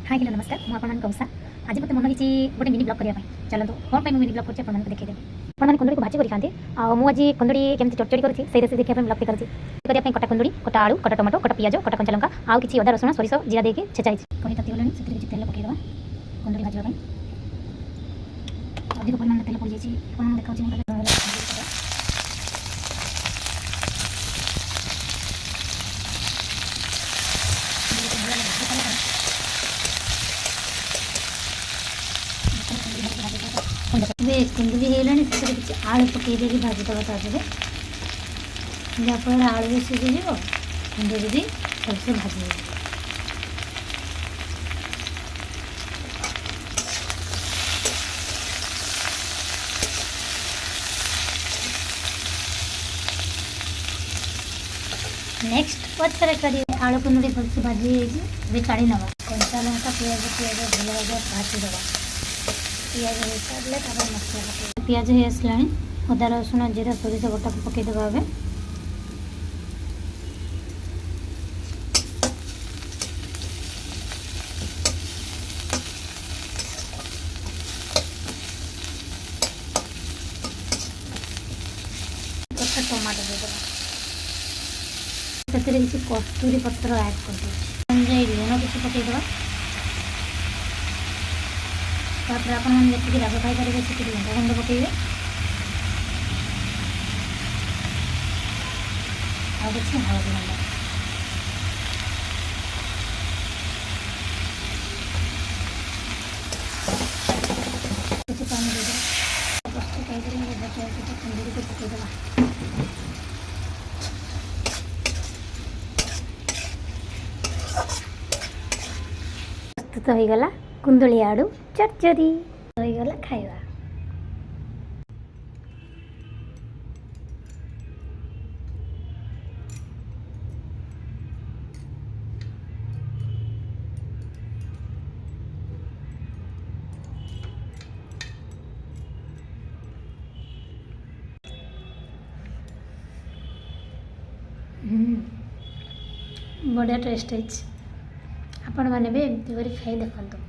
Hi hello नमस्कार मुझे कौशा आज मत मन होती गोटे मिनी ब्लॉग करने चलते कौन पर मिनी ब्लॉग कर देखिए आपने कुंदड़ी को भाजी कर खाते आज कुंदड़ी केमती चटचड़ी करुँची से रेसिपी देखा ब्लॉग करती कटा कुंदड़ी कटा आलू कटा टमाटो कटा पियाज कटा कंचा लंका आउ कि अदा रसुण सोरिष जीरा देके छेचा कड़ी तातीगला से तेल पकईदे कुंदड़ी भाजवाई अधिक परिमाण तेल पड़ जाए देखा कुंदली है किसी आलू पकईदे भाजीदे ताजे जहाँफल आलू भी सीझी कुंदली भी भलसे भाजी नेक्स्ट पचर करी आलू कुंदली भलसे भाजी काढ़ी नवा कंचा लंका पियाज भल भाजा भाजीदे पियाज हो सारे मसला पियाज हो आसला अदा रसुण जीरा सोरिष बटा को पकईदेवा ए टमाटो देदेवा से किसी कस्तूरी पत्र ऐड कर लुण किसी पकईदेवा तापर आपड़ी राग खाईपर से लंका गुंड पकईबे आ कि हलदी गुंड किसी पानी देदेवा प्रस्तुत खाई कुंदड़ी को पकईदेवा प्रस्तुत हो गला कुंदली आलू चटचड़ी होगला खाइबा। बढ़िया टेस्ट है। आपण मैंने भी एमती कर खाई देखते।